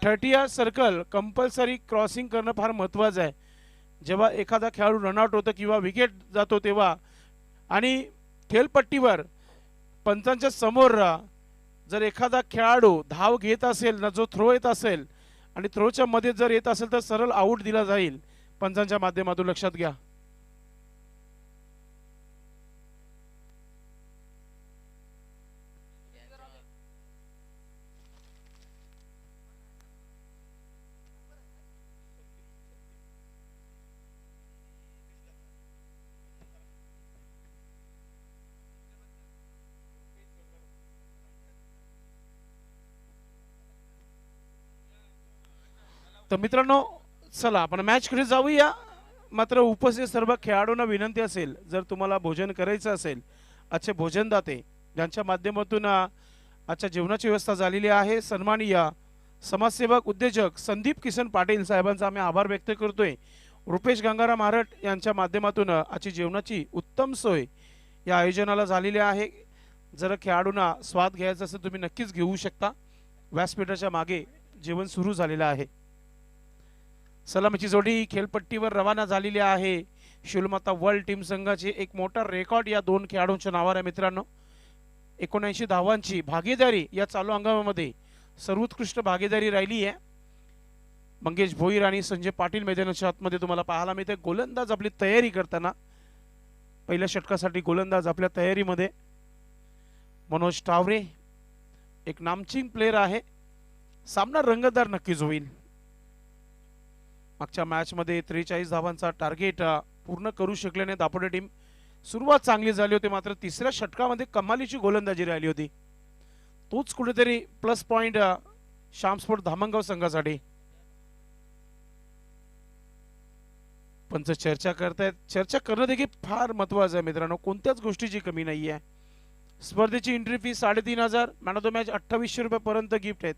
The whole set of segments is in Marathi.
30 सर्कल कंपल्सरी क्रॉसिंग करणं फार महत्त्वाचं आहे. जेव्हा एखादा खेळाडू रनआउट होतो किंवा विकेट जातो तेव्हा आणि खेळपट्टीवर पंचांच्या समोर जर एखादा खेळाडू धाव घेत असेल ना, जो थ्रो येत असेल आणि थ्रोच्या मध्ये जर येत असेल तर सरळ आऊट दिला जाईल पंचांच्या माध्यमातून, लक्षात घ्या. तर मित्रांनो, चला आपण मॅचकडे जाऊया. मात्र उपस्थित सर्व खेळाडूंना विनंती असेल, जर तुम्हाला भोजन करायचं असेल, आजचे भोजनदाते ज्यांच्या माध्यमातून आजच्या जेवणाची व्यवस्था झालेली आहे, सन्माननीय समाजसेवक उद्योजक संदीप किसन पाटील साहेबांचा आम्ही आभार व्यक्त करतोय. रुपेश गंगाराम महारट यांच्या माध्यमातून आजची जेवणाची उत्तम सोय या आयोजनाला झालेली आहे. जर खेळाडूंना स्वाद घ्यायचा असेल तुम्ही नक्कीच घेऊ शकता. व्यासपीठाच्या मागे जेवण सुरू झालेलं आहे. सलामीची जोडी खेळपट्टीवर रवाना झालेली आहे. शिवलमाता वर्ल्ड टीम संघाची एक मोठा रेकॉर्ड या दोन खेळाडूंच्या नावावर आहे मित्रांनो. 79 धावांची भागीदारी या चालू हंगामामध्ये सर्वोत्कृष्ट भागीदारी राहिली आहे. मंगेश भोईर आणि संजय पाटील मैदानाच्या आतमध्ये तुम्हाला पाहायला मिळते. गोलंदाज आपली तयारी करताना पहिल्या षटकासाठी गोलंदाज आपल्या तयारीमध्ये. मनोज टावरे एक नामचीन प्लेयर आहे. सामना रंगतदार नक्कीच होईल. मागच्या मॅच मध्ये 43 धावांचा टार्गेट पूर्ण करू शकले नाही दापोडे टीम. सुरुवात चांगली झाली होती, मात्र तिसऱ्या षटकामध्ये कमालीची गोलंदाजी राहिली होती. तोच कुठेतरी प्लस पॉइंट श्यामस्पोर्ट धामणगाव संघासाठी. पंच चर्चा करतायत. चर्चा करणं देखील फार महत्वाचं आहे मित्रांनो. कोणत्याच गोष्टीची कमी नाही आहे. स्पर्धेची entry fee 3,500, man of the match 2800 रुपयापर्यंत गिफ्ट आहेत.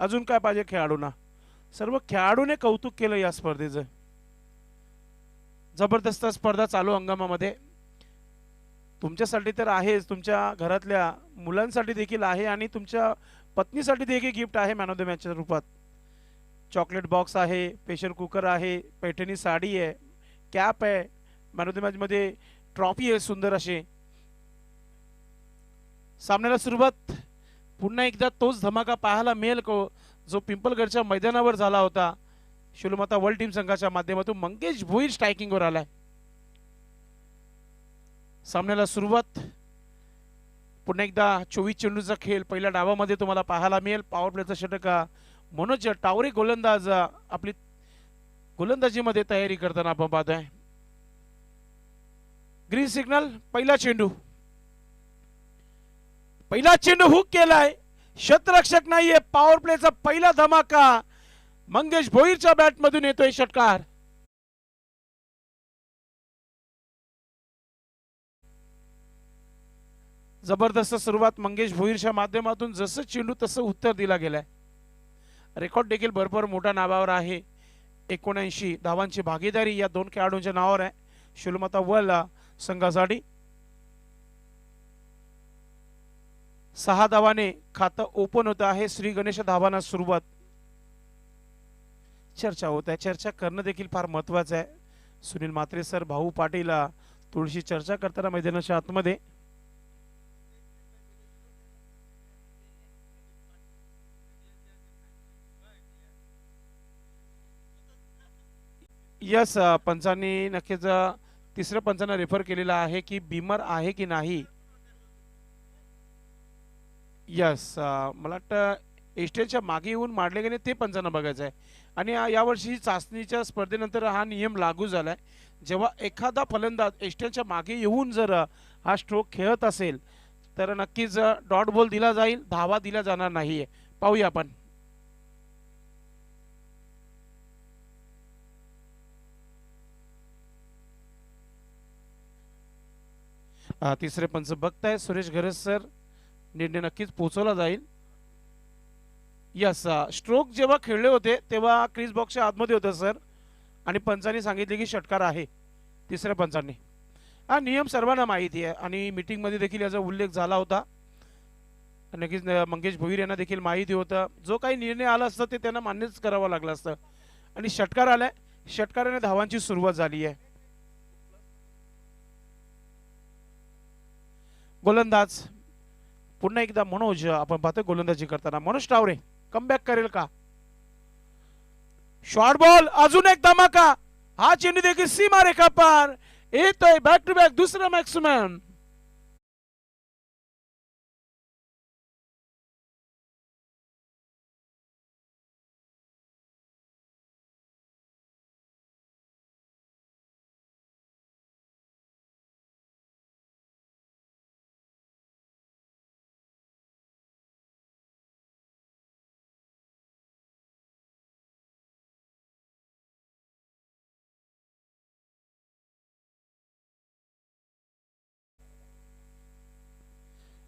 अजून काय पाहिजे खेळाडूंना. सर्व खेळाडूने कौतुक केलं या स्पर्धेचं. जबरदस्त स्पर्धा चालू हंगामामध्ये तुमच्यासाठी तर आहेच, तुमच्या घरातल्या मुलांसाठी देखील आहे आणि तुमच्या पत्नीसाठी देखील गिफ्ट आहे मॅन ऑफ द मॅचच्या रूपात. चॉकलेट बॉक्स आहे, प्रेशर कुकर आहे, पैठणी साडी आहे, कॅप आहे, मॅन ऑफ द मॅच मध्ये ट्रॉफी आहे सुंदर असे. सामन्याला सुरुवात पुन्हा एकदा तोच धमाका पाहायला मिळेल जो पिंपलगडच्या मैदानावर झाला होता. शिवलमाता वर्ल्ड टीम संघाच्या माध्यमातून मंगेश भोईर स्ट्रायकिंगवर आलाय. सामन्याला सुरुवात पुन्हा एकदा 24 चेंडूचा खेळ पहिल्या डावामध्ये तुम्हाला पाहायला मिळेल. पॉवर प्लेचा षटक मनोज टावरे गोलंदाज आपली गोलंदाजीमध्ये तयारी करताना आपण पाहतोय. Green signal. पहिला चेंडू हुक केलाय. शतरक्षक नाहीये. पॉवर प्लेचा पहिला धमाका मंगेश भोईरच्या बॅट मधून येतोय षटकार. जबरदस्त सुरुवात मंगेश भोईरच्या माध्यमातून. जसं चेंडू तसं उत्तर दिला गेलाय. रेकॉर्ड देखील भरपूर मोठ्या नावावर आहे. 79 धावांची भागीदारी या दोन खेळाडूंच्या नावावर आहे शिवलमाता वर्ल्ड संघासाठी. 6 धावाने खातं ओपन होत आहे. श्री गणेश धावांना सुरुवात. चर्चा होत आहे. चर्चा करणं देखील फार महत्वाचं आहे. सुनील म्हात्रे सर, भाऊ पाटील थोडीशी चर्चा करताना मैदानाच्या आतमध्ये. यस, पंचांनी नक्कीच तिसऱ्या पंचांना रेफर केलेला आहे की बिमर आहे की नाही. यस, मला वाटतं एस्टेलच्या मागे येऊन मारले गेले ते पंचांना बघायचं आहे. आणि यावर्षी चाचणीच्या स्पर्धेनंतर हा नियम लागू झालाय. जेव्हा एखादा फलंदाज एस्टेलच्या मागे येऊन जर हा स्ट्रोक खेळत असेल तर नक्कीच डॉट बॉल दिला जाईल, धावा दिला जाणार नाहीये. पाहूया आपण. तिसरे पंच बघताय सुरेश घरस सर. निर्णय नक्कीच पोहोचवला जाईल. यस, स्ट्रोक जेव्हा खेळले होते तेव्हा क्रीज बॉक्सच्या आतमध्ये होतं सर आणि पंचांनी सांगितले की षटकार आहे. तिसऱ्या पंचांनी. हा नियम सर्वांना माहिती आहे आणि मीटिंग मध्ये देखील याचा उल्लेख झाला होता. नक्कीच मंगेश भोईर यांना देखील माहिती होतं जो काही निर्णय आला असता ते त्यांना मान्यच करावा लागला असतं. आणि षटकार आलाय, षटकाराने धावांची सुरुवात झाली आहे. गोलंदाज पुन्हा एकदा मनोज, आपण पाहतोय गोलंदाजी करताना मनोज टावरे कमबॅक करेल का? शॉर्ट बॉल, अजून एक धमाका, हा चेंडू देखील सीमा रेखा पार येतोय. बॅक टू बॅक दुसरा मॅक्सिमम.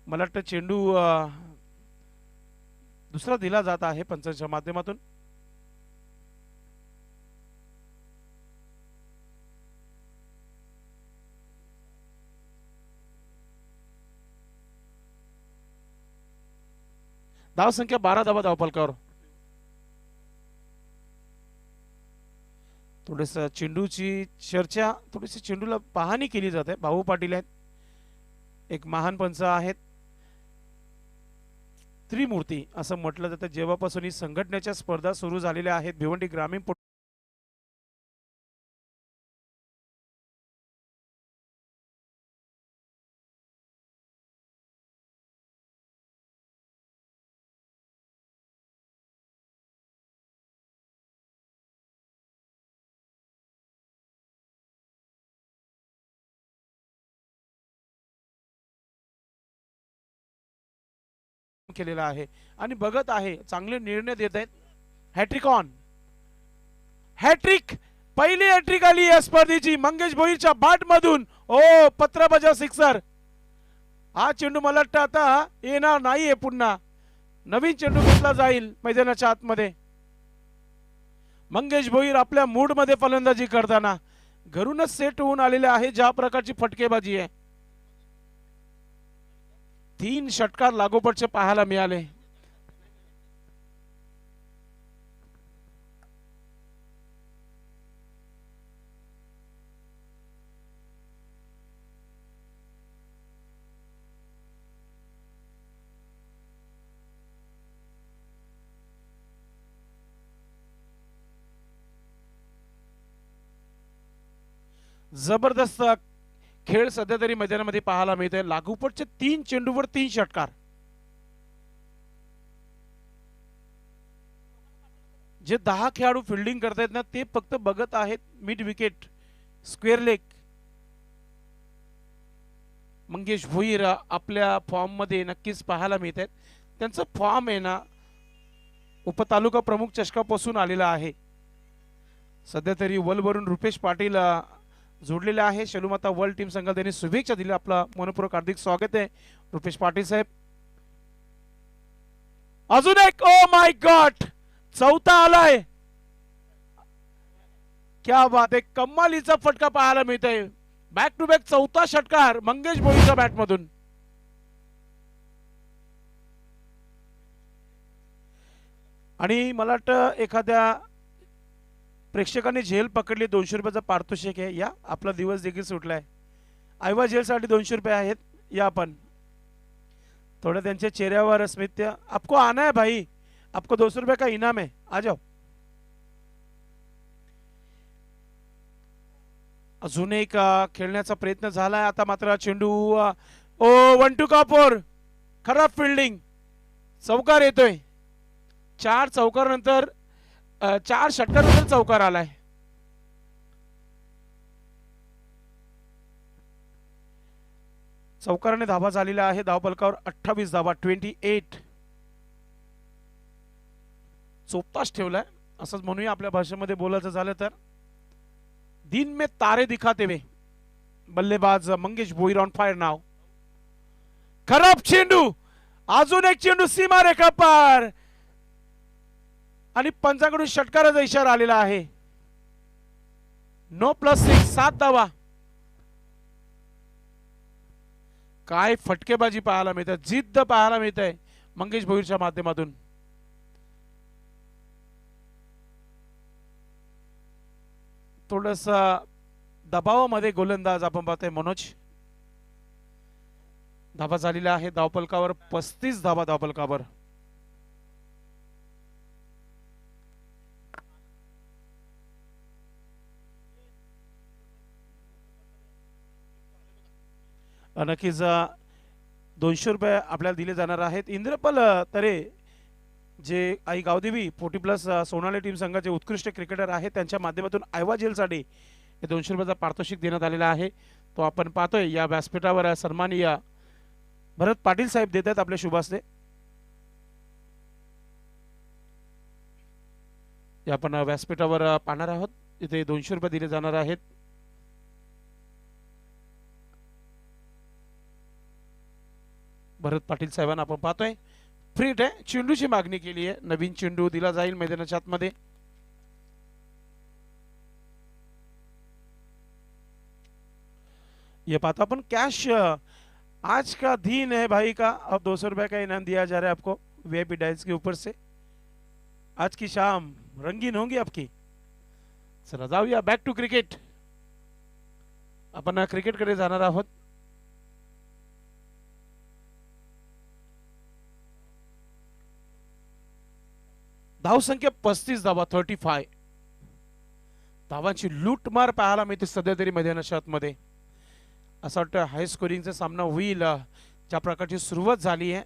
मला वाटतं चेंडू दुसरा दिला जात आहे पंचांच्या माध्यमातून. धाव संख्या 12 धावा धावफलकावर. थोडस चेंडूची चर्चा, थोडीशी चेंडूला पाहणी केली जाते. भाऊ पाटील आहेत, एक महान पंच आहेत, त्रिमूर्ती असं म्हटलं जातं. जेव्हापासून ही संघटनेच्या स्पर्धा सुरू झालेल्या आहेत भिवंडी ग्रामीण केलेला आहे आणि बघत आहे चांगले निर्णय देत आहेत. हॅट्रिक ऑन, हॅट्रिक, पहिली हॅट्रिक आली या स्पर्धेची मंगेश भोईरच्या बॅट मधून. ओ पत्रबजा सिक्सर. हा चेंडू मला वाटतं आता येणार नाहीये, पुन्हा नवीन चेंडू घेतला जाईल मैदानाच्या आतमध्ये. मंगेश भोईर आपल्या मूड मध्ये फलंदाजी करताना घरूनच सेट होऊन आलेले आहे. ज्या प्रकारची फटकेबाजी आहे, 3 षटकार लागोपाठचे पाहायला मिळाले. जबरदस्त खेळ सध्या तरी मैदानामध्ये पाहायला मिळतोय. लागोपाठचे 3 चेंडूवर 3 षटकार. जे 10 खेळाडू फिल्डिंग करतायत ना ते फक्त बघत आहेत mid wicket, square leg. Mangesh Bhoir आपल्या फॉर्म मध्ये नक्कीच पाहायला मिळत आहेत. त्यांचं फॉर्म आहे ना उपतालुका प्रमुख चषकापासून आलेला आहे. सध्या तरी वलवरून रुपेश पाटील जोडलेले आहे. शैलूमाता वर्ल्ड टीम संघाला त्यांनी शुभेच्छा दिल्या. आपला मनपूर्वक हार्दिक स्वागत आहे रुपेश पाटील साहेब. अजून एक, ओ माय गॉड, चौथा आलाय. क्या बात आहे, कमालीचा फटका पाहायला मिळतोय. बॅक टू बॅक चौथा षटकार मंगेश भोईरच्या बॅट मधून. आणि मला वाटतं एखाद्या प्रेक्षकांनी झेल पकडली, 200 रुपयाचा पारितोषिक आहे. या आपला दिवस देखील सुटलाय. आयवा झेल साठी 200 रुपये आहेत. या आपण थोड़ा त्यांच्या चेहऱ्यावर स्मित्य. आपको आना है भाई, आपको 200 रुपये का इनाम है, आ जाओ. अजून एक खेळण्याचा प्रयत्न झालाय. आता मात्र चेंडू ओ 1-2 कापोर, खराब फिल्डिंग, चौकार येतोय. 4 चौकार नंतर 4 षटकार नंतर चौकार आलाय. चौकाराने धावा झालेला आहे. धावफलकावर 28 धावा, 28. चोपताच ठेवलाय असंच म्हणूया आपल्या भाषेमध्ये बोलायचं झालं तर. दिन में तारे दिखाते हुए बल्लेबाज मंगेश भोईर ऑन फायर नाव. खराब चेंडू, अजून एक चेंडू सीमा रेखा पार आणि पंचाकडून षटकाराचा इशारा आलेला आहे. नो +6, 7 धावा. काय फटकेबाजी पाहायला मिळते, जिद्द पाहायला मिळते. मंगेश भोईरच्या माध्यमातून. थोडंसं दबावामध्ये गोलंदाज आपण पाहतोय मनोज. धाबा झालेला आहे धावपलकावर, 35 धाबा धावपलकावर. नक्कीच 200 रुपये आपल्याला दिले जाणार आहेत. इंद्रपाल तरे जे आई गावदेवी 40+ सोनाली टीम संघाचे उत्कृष्ट क्रिकेटर आहेत, त्यांच्या माध्यमातून आयवा जेलसाठी हे 200 रुपयाचा पारितोषिक देण्यात आलेला आहे. तो आपण पाहतोय या व्यासपीठावर सन्माननीय भरत पाटील साहेब देत आहेत आपल्या शुभास्ते. आपण व्यासपीठावर पाहणार आहोत. इथे 200 रुपये दिले जाणार आहेत. भरत पाटील साहेबांना आपण पाहतोय. फ्री हिट आहे, चेंडूची मागणी केली आहे. नवीन चेंडू दिला जाईल मैदानाच्या आतमध्ये. ये पाता अपन कैश आज का दिन है भाई का. अब 200 रुपए का इनाम दिया जा रहा है आपको वीआईपी डायल्स के ऊपर से. आज की शाम रंगीन होंगी आपकी. चला जाऊया बॅक टू क्रिकेट. आपण क्रिकेट कडे जाणार आहोत. धावसंख्या 35 धावा, 35 धावांची लूटमार पाहायला मिळते सध्या तरी मैदानाच्या आतमध्ये. असं वाटतं हाय स्कोरिंगचा सामना होईल. ज्या प्रकारची सुरुवात झाली आहे,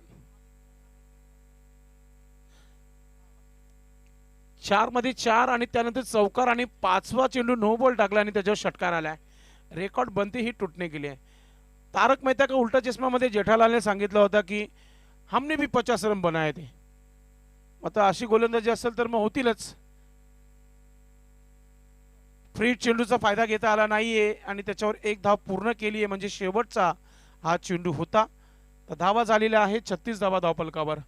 4 मध्ये 4 आणि त्यानंतर चौकार आणि 5वा चेंडू नो बॉल टाकला आणि त्याच्यावर षटकार आलाय. रेकॉर्ड बनते ही तुटने के लिए. तारक मेहता का उल्टा चष्मा मध्ये जेठालालने सांगितलं होतं की हमने भी 50 रन बनाए थे. आता अशी गोलंदाजी असेल तर मग होतीलच. फ्री चेंडूचा फायदा घेता आला नाहीये आणि त्याच्यावर एक धाव पूर्ण केली आहे, म्हणजे शेवटचा हा चेंडू होता. तर धावा झालेल्या आहेत 36 धावा धावपलकावर.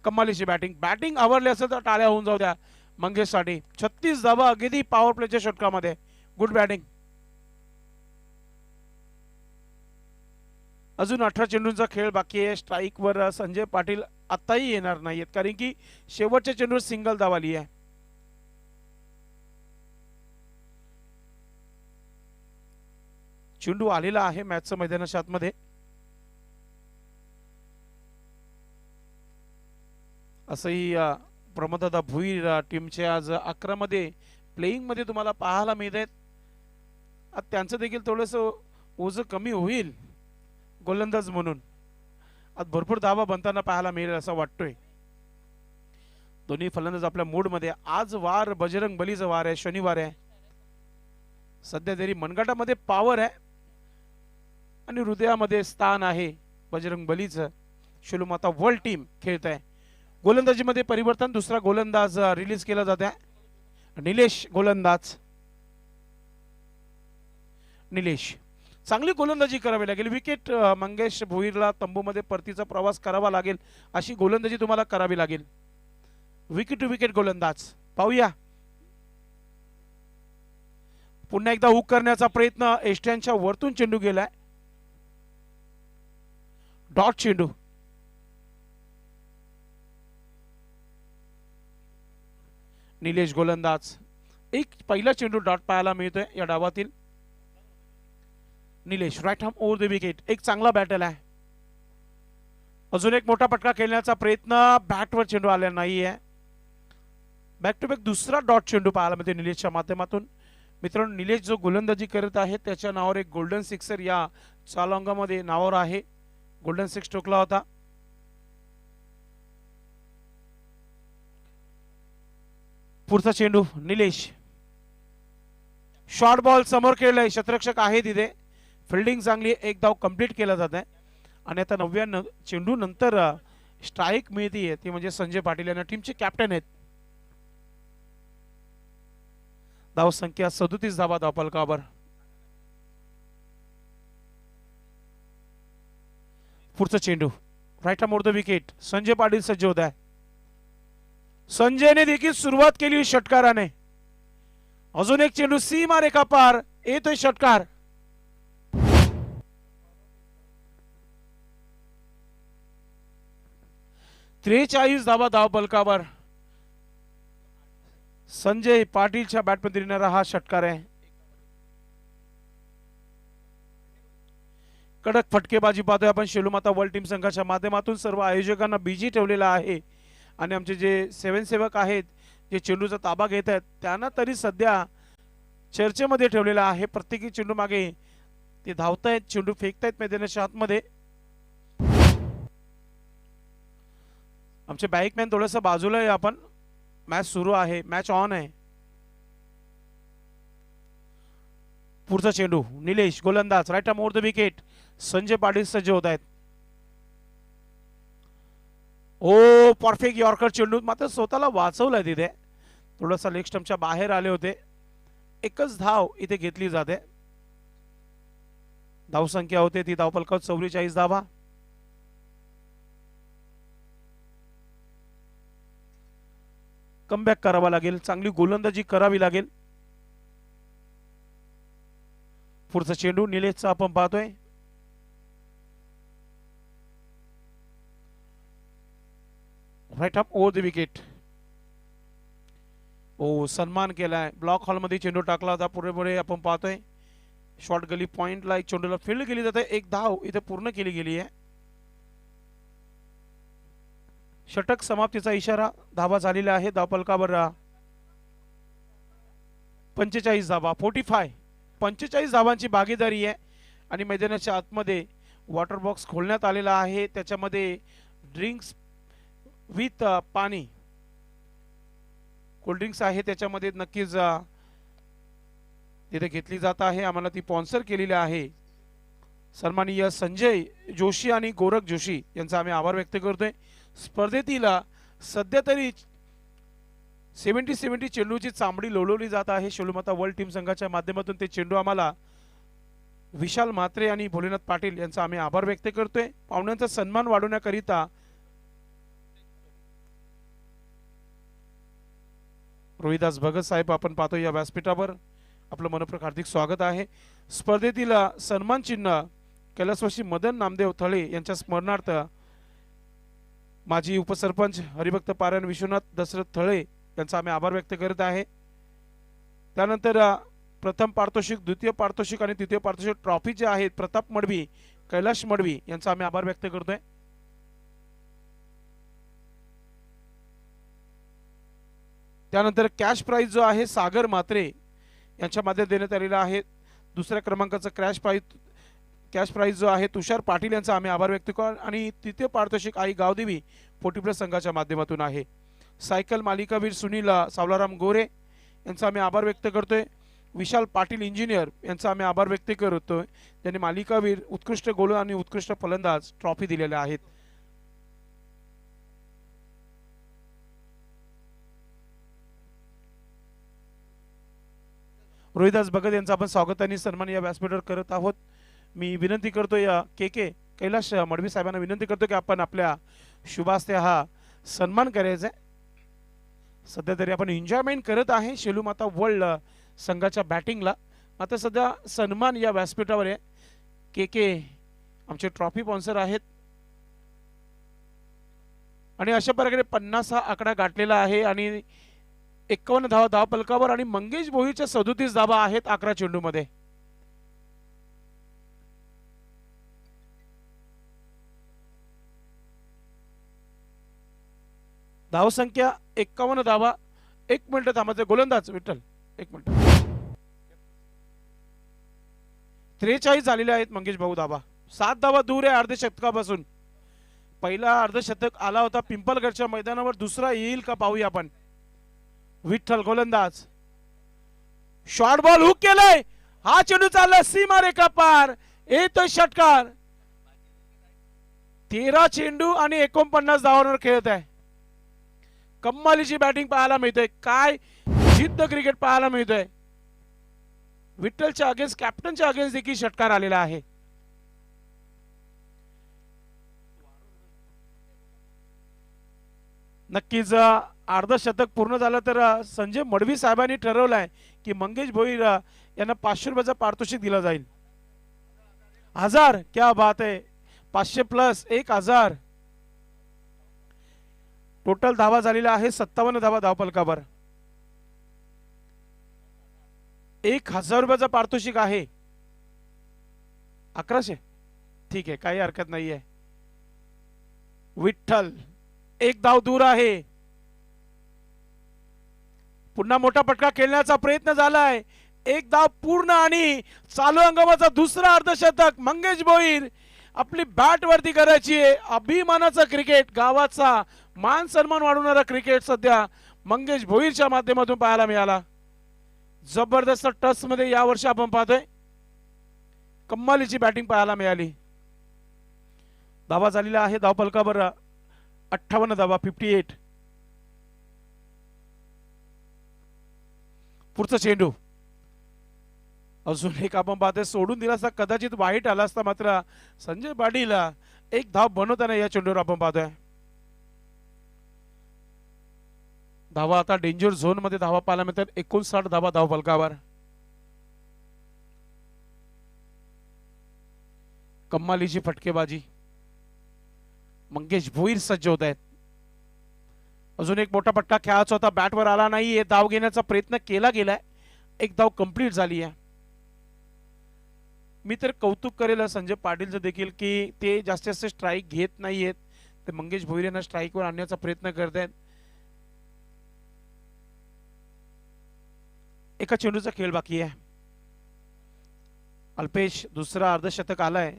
कमालीची बॅटिंग आवडली असेल तर टाळ्या होऊन जाऊ द्या मंगेशसाठी. 36 धावा अगदी पॉवर प्लेच्या षटकामध्ये. Good batting. अजून 18 चेंडूंचा खेळ बाकी आहे. स्ट्राईकवर संजय पाटील आताही येणार नाहीयेत, कारण की शेवटच्या चेंडूवर सिंगल धाव आली आहे. चेंडू आलेला आहे मॅचच्या मैदानाच्या आतमध्ये. असंही प्रमोददादा भुईर टीमचे आज 11 मध्ये प्लेइंग मध्ये तुम्हाला पाहायला मिळत आहेत. त्यांचं देखील थोडंसं ओझं कमी होईल गोलंदाज म्हणून. आज भरपूर धावा बनताना पाहायला मिळेल असं वाटतोय. दोन्ही फलंदाज आपल्या मूड मध्ये. आज वार बजरंग बलीचा वार आहे, शनिवार आहे. सध्या तरी मनगटामध्ये पॉवर आहे आणि हृदयामध्ये स्थान आहे बजरंग बलीचं. शुलुमाता वर्ल्ड टीम खेळत आहे. गोलंदाजीमध्ये परिवर्तन. दुसरा गोलंदाज रिलीज केला जात आहे. निलेश गोलंदाज. निलेश चांगली गोलंदाजी करावी लागेल. विकेट मंगेश भोईरला तंबूमध्ये परतीचा प्रवास करावा लागेल अशी गोलंदाजी तुम्हाला करावी लागेल. विकेट टू विकेट गोलंदाज. पाहूया पुन्हा एकदा हुक करण्याचा प्रयत्न. एस्ट्यांच्या वरतून चेंडू गेलाय. डॉट चेंडू. निलेश गोलंदाज. एक पहिला चेंडू डॉट पाहायला मिळतोय या डावातील. Nilesh right arm over the wicket. एक चांगला बॅटल आहे. अजून एक मोठा पटका खेळण्याचा प्रयत्न. बॅटवर चेंडू आलेला नाहीये. बॅक टू बॅक दुसरा डॉट चेंडू पाहायला मिळते निलेशच्या माध्यमातून. मित्रांनो, निलेश जो गोलंदाजी करत आहे त्याच्या नावावर एक गोल्डन सिक्सर या चालंगामध्ये नावावर आहे. गोल्डन सिक्स ठोकला होता. पुढचा चेंडू निलेश. शॉर्ट बॉल समोर खेळलाय. क्षेत्ररक्षक आहे तिथे. फिल्डिंग चांगली. एक धाव कंप्लीट केला जात आहे आणि आता 9व्या चेंडू नंतर स्ट्राईक मिळतीये, ती म्हणजे संजय पाटील यांना. टीमचे कॅप्टन आहेत. धाव संख्या 37 धावा धावपलकावर. पुढचा चेंडू right arm over the wicket. Sanjay Patil सज्ज होत आहे. संजयने देखील सुरुवात केली षटकाराने. अजून एक चेंडू सीमा रेखा पार. येतोय षटकार. 43 धावा धाव फलकावर. संजय पाटीलच्या बॅटमध्ये येणारा हा षटकार आहे. कडक फटकेबाजी पाहतोय आपण शेलूमाता वर्ल्ड टीम संघाच्या माध्यमातून. सर्व आयोजकांना बिजी ठेवलेला आहे आणि आमचे जे सेवक आहेत जे चेंडूचा ताबा घेत आहेत त्यांना तरी सध्या चर्चेमध्ये ठेवलेला आहे. प्रत्येकी चेंडू मागे ते धावतायत, चेंडू फेकतायत मैदानाच्या आतमध्ये. आमचे बॅकमॅन थोडस बाजूला आहे आपण. मॅच सुरू आहे, मॅच ऑन आहे. पुढचा चेंडू निलेश गोलंदाज, right arm over the wicket. Sanjay Patil सज्ज होत आहेत. ओ परफेक्ट यॉर्कर चेंडू, मात्र स्वतःला वाचवलाय तिथे. थोडासा लेग स्टंपच्या बाहेर आले होते. एकच धाव इथे घेतली जाते. धावसंख्या होते ती धावफलकावर 44 धावा. कमबॅक करावा लागेल, चांगली गोलंदाजी करावी लागेल. पुढचा चेंडू निलेशचा आपण पाहतोय. राईट अप ओव्हर द विकेट. ओ सन्मान केलाय. ब्लॉक हॉल मध्ये चेंडू टाकला होता. पुढे पुढे आपण पाहतोय शॉर्ट गली पॉइंटला एक चेंडूला फील्ड केली जाते. एक धाव इथे पूर्ण केली गेली आहे. षटक समाप्तीचा इशारा. धावा झालेला आहे धावफलकावर 45 धावा. 45 धावांची भागीदारी आहे आणि मैदानाच्या आतमध्ये वॉटर बॉक्स खोलण्यात आलेला आहे. त्याच्यामध्ये ड्रिंक्स विथ पाणी कोल्ड्रिंक्स आहे त्याच्यामध्ये. नक्कीच तिथे घेतली जात आहे. आम्हाला ती स्पॉन्सर केलेली आहे. सन्माननीय संजय जोशी आणि गोरख जोशी यांचा आम्ही आभार व्यक्त करतोय. स्पर्धेतील सध्या तरी 70 चेंडूची चांबडी लोळवली जात आहे शेलूमाता वर्ल्ड टीम संघाच्या माध्यमातून. ते चेंडू आम्हाला विशाल म्हात्रे आणि भोलेनाथ पाटील यांचा आम्ही आभार व्यक्त करतोय. पाहुण्यांचा सन्मान वाढवण्याकरिता रोहिदास भगत साहेब आपण पाहतो या व्यासपीठावर. आपलं मनपूर्वक हार्दिक स्वागत आहे. स्पर्धेतील सन्मान चिन्ह कैलासवासी मदन नामदेव थळे यांच्या स्मरणार्थ माजी उपसरपंच हरिभक्त पारायण विश्वनाथ दशरथ थळे यांचा आम्ही आभार व्यक्त करत आहे. त्यानंतर प्रथम पारितोषिक, द्वितीय पारितोषिक आणि तृतीय पारितोषिक ट्रॉफी जे आहेत प्रताप मडवी, कैलाश मडवी यांचा आम्ही आभार व्यक्त करतोय. त्यानंतर कॅश प्राइज जो आहे सागर म्हात्रे यांच्या माध्यमातून देण्यात आलेला आहे. दुसऱ्या क्रमांकाचा कॅश प्राइज जो आहे तुषार पाटील यांचा आम्ही आभार व्यक्त करतो. आणि तृतीय पारितोषिक आई गावदेवी 40+ संघाच्या माध्यमातून आहे. सायकल मालिकावीर सुनील सावलाराम गोरे यांचा आम्ही आभार व्यक्त करतोय. विशाल पाटील इंजिनियर यांचा आम्ही आभार व्यक्त करतोय. त्यांनी मालिकावीर, उत्कृष्ट गोल आणि उत्कृष्ट फलंदाज ट्रॉफी दिलेल्या आहेत. रोहिदास भगत यांचा आपण स्वागत आणि सन्मान या व्यासपीठावर करत आहोत. मी विनंती करतो या के कैलाश मडवी साहेबांना विनंती करतो की आपण आपल्या शुभास्ते हा सन्मान करायचा आहे. सध्या तरी आपण एन्जॉयमेंट करत आहे शेलूमाता वर्ल्ड संघाच्या बॅटिंगला. मात्र सध्या सन्मान या व्यासपीठावर आहे. के आमचे ट्रॉफी स्पॉन्सर आहेत आणि अशा प्रकारे 50 हा आकडा गाठलेला आहे आणि 51 धावा धावफलकावर आणि मंगेश भोईरच्या 37 धावा आहेत 11 चेंडूमध्ये. धावसंख्या 51 धावा. 1 मिनिट थांबायचे गोलंदाज विठ्ठल 1 मिनिट. 43 झालेले आहेत मंगेश भाऊ धावा. 7 धावा दूर आहे अर्धशतकापासून. पहिला अर्धशतक आला होता पिंपलगडच्या मैदानावर. दुसरा येईल का पाहूया आपण. विठ्ठल गोलंदाज, शॉर्ट बॉल हुक केलाय. हा चेंडू चालला सीमा रेखा पार. येतोय षटकार. 13 चेंडू आणि 49 धावांवर खेळत आहे. कम्मालीची बॅटिंग पाहायला मिळते. काय जिद्द क्रिकेट पाहायला मिळतोय. विठ्ठलच्या अगेन्स्ट, कॅप्टनच्या अगेन्स्ट देखील षटकार आलेला आहे. नक्कीच अर्धशतक पूर्ण झालं तर संजय मडवी साहेबांनी ठरवलंय की मंगेश भोईर यांना 500 रुपयाचा पारितोषिक दिला जाईल. 1000, क्या बात आहे. 500 प्लस 1000. टोटल धावा झालेला आहे 57 धावा धावफलकावर. 1000 रुपयाचा पारितोषिक आहे. 1100 ठीक आहे, काही हरकत नाहीये. विठ्ठल एक धाव दूर आहे. पुन्हा मोठा फटका खेळण्याचा प्रयत्न झालाय. एक धाव पूर्ण आणि चालू हंगामाचा दुसरा अर्धशतक. मंगेश भोईर आपली बॅट वरती करायची आहे. अभिमानाचा क्रिकेट, गावाचा मान सन्मान वाढवणारा क्रिकेट सध्या मंगेश भोईरच्या माध्यमातून पाहायला मिळाला. जबरदस्त टच मध्ये यावर्षी आपण पाहतोय कम्मालीची बॅटिंग पाहायला मिळाली. धावा झालेला आहे धावफलकावर 58 धावा 58. पुढचा चेंडू अजून एक आपण पाहतोय सोडून दिला असता कदाचित वाईट आला असता, मात्र संजय पाटीलला एक धाव बनवताना या चेंडूवर आपण पाहतोय. धावा आता डेंजर झोन मध्ये धावा पाहायला मिळतात. 59 धावा धावफलकावर. कम्मालीची फटकेबाजी. मंगेश भोईर सज्ज होत आहेत. अजून एक मोठा फटका खेळायचा होता, बॅटवर आला नाही. धाव घेण्याचा प्रयत्न केला गेलाय. एक धाव कंप्लीट झाली आहे. मी तर कौतुक करेल संजय पाटीलचं देखील की ते जास्तीत जास्त स्ट्राईक घेत नाहीयेत. ते मंगेश भोईर यांना स्ट्राईकवर आणण्याचा प्रयत्न करत आहेत. एका चेंडूचा खेळ बाकी आहे. अल्पेश दुसरा अर्धशतक आलाय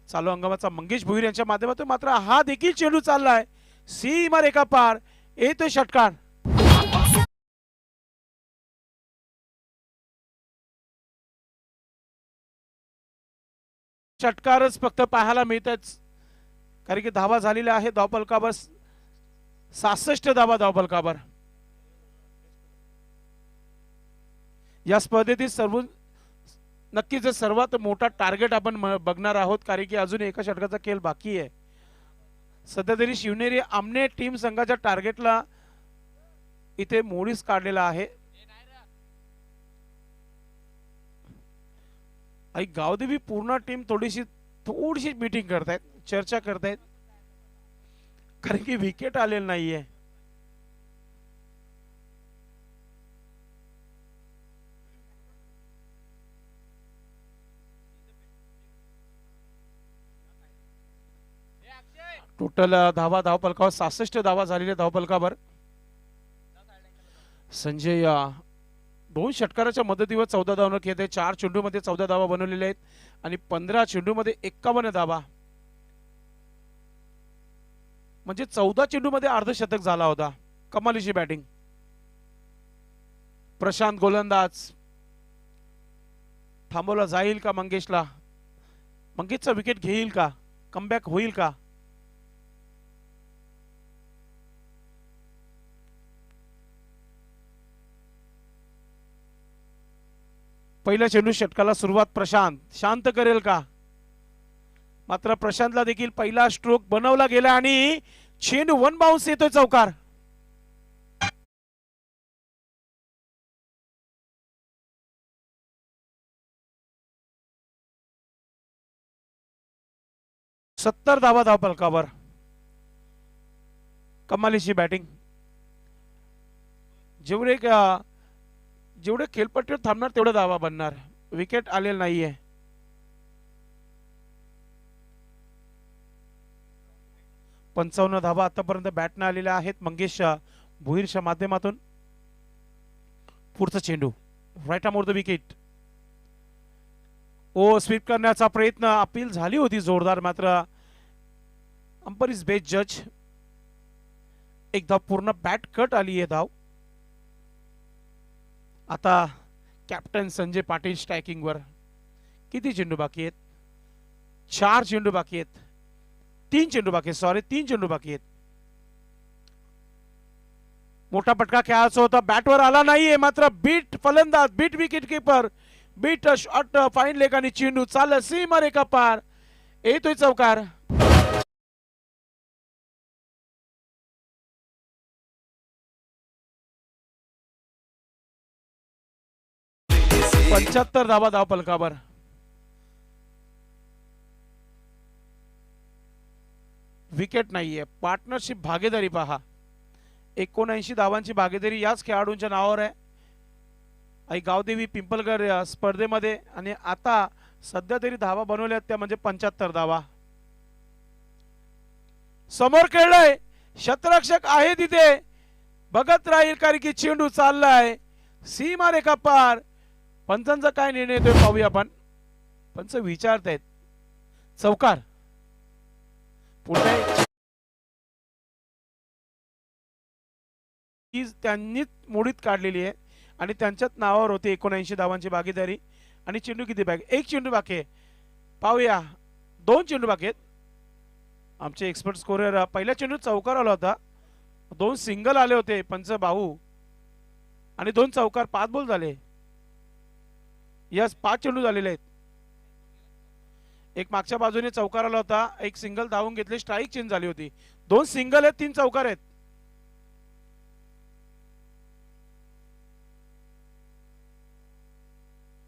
चालू हंगामाचा मंगेश भोईर यांच्या माध्यमातून. मात्र हा देखील चेंडू चाललाय सीमा रेखा पार. येतोय षटकार. षटकारच फक्त पाहायला मिळतच, कारण की धावा झालेल्या आहे धावफलकावर 66 धावा धावफलकावर. या स्पर्धेतील सर्व नक्कीच सर्वात मोठा टार्गेट आपण बघणार आहोत, कारण की अजून एका षटकाचा खेळ बाकी आहे. सध्या तरी शिवनेरी आमने टीम संघाच्या टार्गेटला इथे मोडीस काढलेला आहे. आई गावदेवी पूर्ण टीम थोडीशी मीटिंग करतायत, चर्चा करतायत, कारण की विकेट आलेला नाहीये. टोटल धावा धावफलकावर 66 धावा झालेल्या धावफलकावर. संजय 2 षटकाराच्या मदतीवर 14 धावा खेळत आहे. 4 चेंडू मध्ये 14 धावा बनवलेल्या आहेत आणि 15 चेंडू मध्ये 51 धावा, म्हणजे 14 चेंडू मध्ये अर्धशतक झाला होता. कमालीची बॅटिंग. प्रशांत गोलंदाज. थांबवला जाईल का मंगेशला? मंगेशचा विकेट घेईल का? कमबॅक होईल का? पहिल्या चेंडू षटकाला सुरुवात प्रशांत शांत करेल का? मात्र प्रशांतला देखील पहिला स्ट्रोक बनवला गेला आणि चेंडू 1 बाउन्स येतोय चौकार. सत्तर धावा धावफलकावर. कमालीची बॅटिंग. जेवढे खेळपट्टीवर थांबणार तेवढे धावा बनणार. विकेट आलेला नाहीये. पंचावन्न धावा आतापर्यंत बॅटने आलेल्या आहेत मंगेश भोईरच्या माध्यमातून. पुढचा चेंडू right arm over the wicket. ओ स्वीप करण्याचा प्रयत्न, अपील झाली होती जोरदार, मात्र अंपायर इज बेस्ट जज. एक धाव पूर्ण बॅट कट आली आहे धाव. आता कॅप्टन संजय पाटील स्ट्रायकिंग वर. किती चेंडू बाकी आहेत? 4 चेंडू बाकी आहेत. 3 चेंडू बाकी आहेत, सॉरी 3 चेंडू बाकी आहेत. मोठा फटका खेळायचा होता, बॅटवर आला नाहीये, मात्र बीट फलंदाज, beat wicket keeper, beat short fine leg आणि चेंडू चालला सीमा रेखा पार. येतोय चौकार. पंच्याहत्तर धावा धावफलकावर. विकेट नाहीये. पार्टनरशिप भागीदारी पहा. 79 धावांची भागीदारी याच खेळाडूंच्या नावावर आहे आई गावदेवी पिंपलगड या स्पर्धेमध्ये. आणि आता सध्या तरी धावा बनवल्यात त्या म्हणजे 75 धावा. समोर खेळलाय शतरक्षक आहे तिथे, बघत राहील कारण की चेंडू चाललाय सीमा रेखा पार. पंचांचा काय निर्णय येतोय पाहूया आपण. पंच विचारतायत चौकार पुढे त्यांनीच मोडीत काढलेली आहे आणि त्यांच्याच नावावर होते 79 धावांची भागीदारी. आणि चेंडू किती बाकी? एक चेंडू बाकी आहे. पाहूया 2 चेंडू बाकी आहेत. आमचे एक्सपर्ट स्कोरर पहिल्या चेंडू चौकार आला होता, 2 सिंगल आले होते पंच भाऊ आणि 2 चौकार, 5 बॉल झाले. यस 5 चेंडू झालेले आहेत. एक मागच्या बाजूने चौकार आला होता, एक सिंगल धावून घेतले, स्ट्राईक चेंज झाली होती. 2 सिंगल आहेत, 3 चौकार आहेत.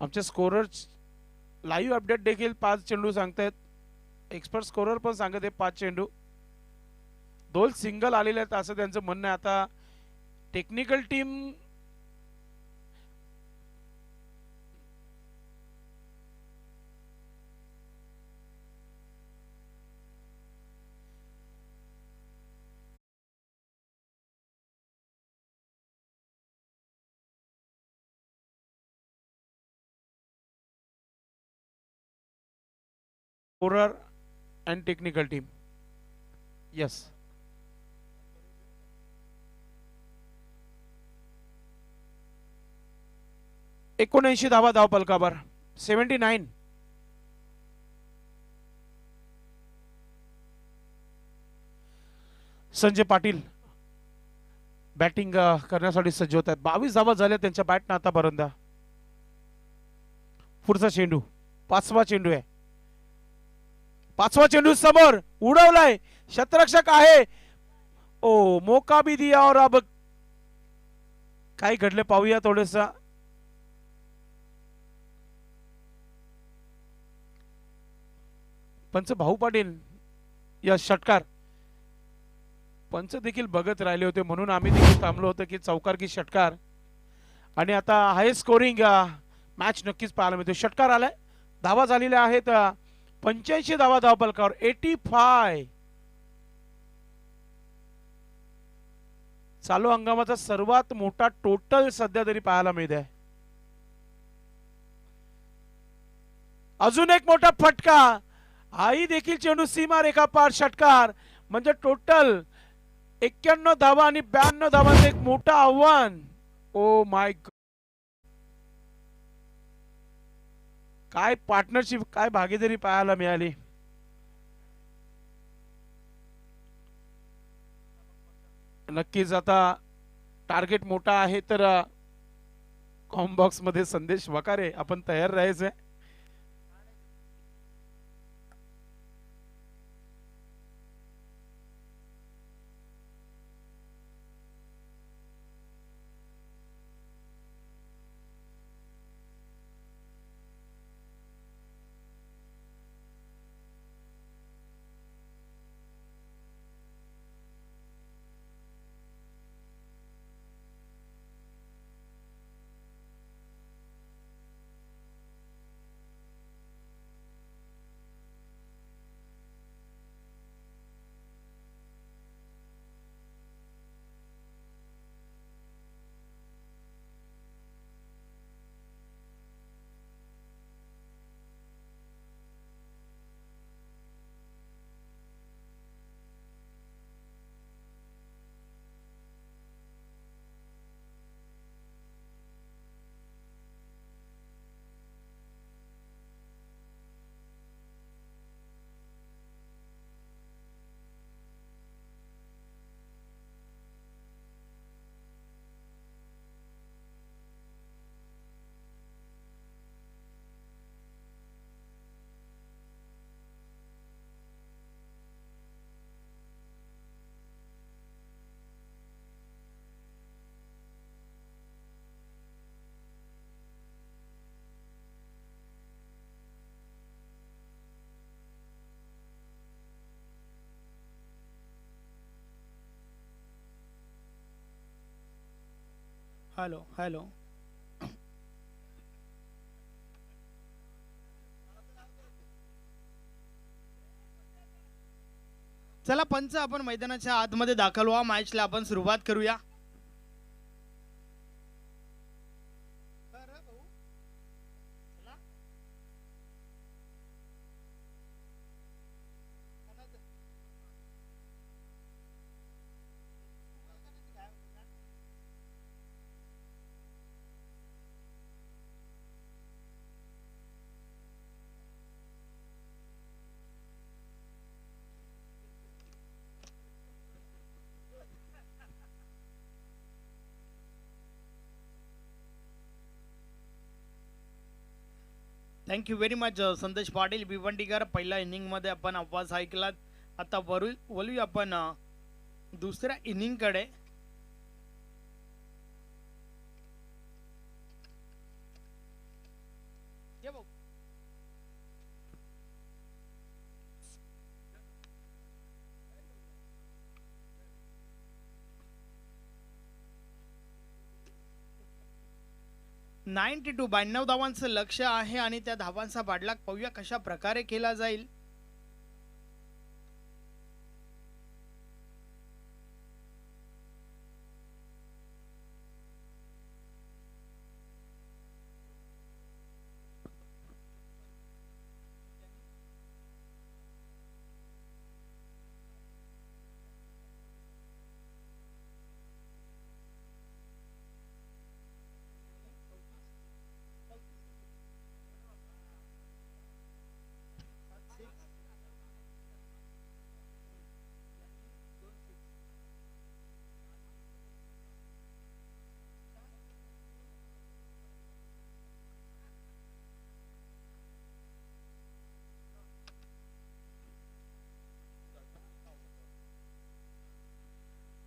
आमचे स्कोरर लाईव्ह अपडेट देखील 5 चेंडू सांगतायत. एक्सपर्ट स्कोरर पण सांगत आहे 5 चेंडू. 2 सिंगल आलेले आहेत असं त्यांचं म्हणणं आहे. आता technical team scorer and technical team. Yes 79 धावा धाव पलकावर 79. संजय पाटील बॅटिंग करण्यासाठी सज्ज होत आहेत. 22 धावा झाल्या त्यांच्या बॅटनं आतापर्यंत. पुढचा चेंडू 5वा चेंडू आहे. 5वा चेंडू समोर उडवलाय, शतरक्षक आहे. ओ मौका भी दिया और अब काय घडले पाहूया थोडस. पंच भाऊ पाटील या षटकार पंच देखील बघत राहिले होते म्हणून आम्ही देखील थांबलो होतो की चौकार की षटकार. आणि आता हाय स्कोरिंग मॅच नक्कीच पाहायला मिळतो. षटकार आलाय, धावा झालेल्या आहेत 85 धावा धाव पलकावर 85. चालू हंगामाचा सर्वात मोठा टोटल सध्या तरी पाहायला मिळत आहे. अजून एक मोठा फटका, आई देखील चेंडू सीमा रेखा पार षटकार म्हणजे टोटल 91 धावा आणि 92 धावांचं एक मोठं आव्हान. ओ माय गॉड, काय पार्टनरशिप, काय भागीदारी पाहायला मिळाली. नक्कीच आता टार्गेट मोठा आहे तर कॉम बॉक्स मध्ये संदेश वकारे आपण तयार राहायचंय. Hello hello. चला पंच, आपण मैदानाच्या आतमध्ये दाखल व्हा. मॅचला आपण सुरुवात करूया. थँक्यू व्हेरी मच संदेश पाटील भिवंडीकर. पहिल्या इनिंग मध्ये आपण आवाज ऐकलात. आता वळूया आपण दुसऱ्या इनिंग कडे. नाईन्टी टू 92 धावांचं लक्ष आहे आणि त्या धावांचा पाठलाग पाहूया कशा प्रकारे केला जाईल.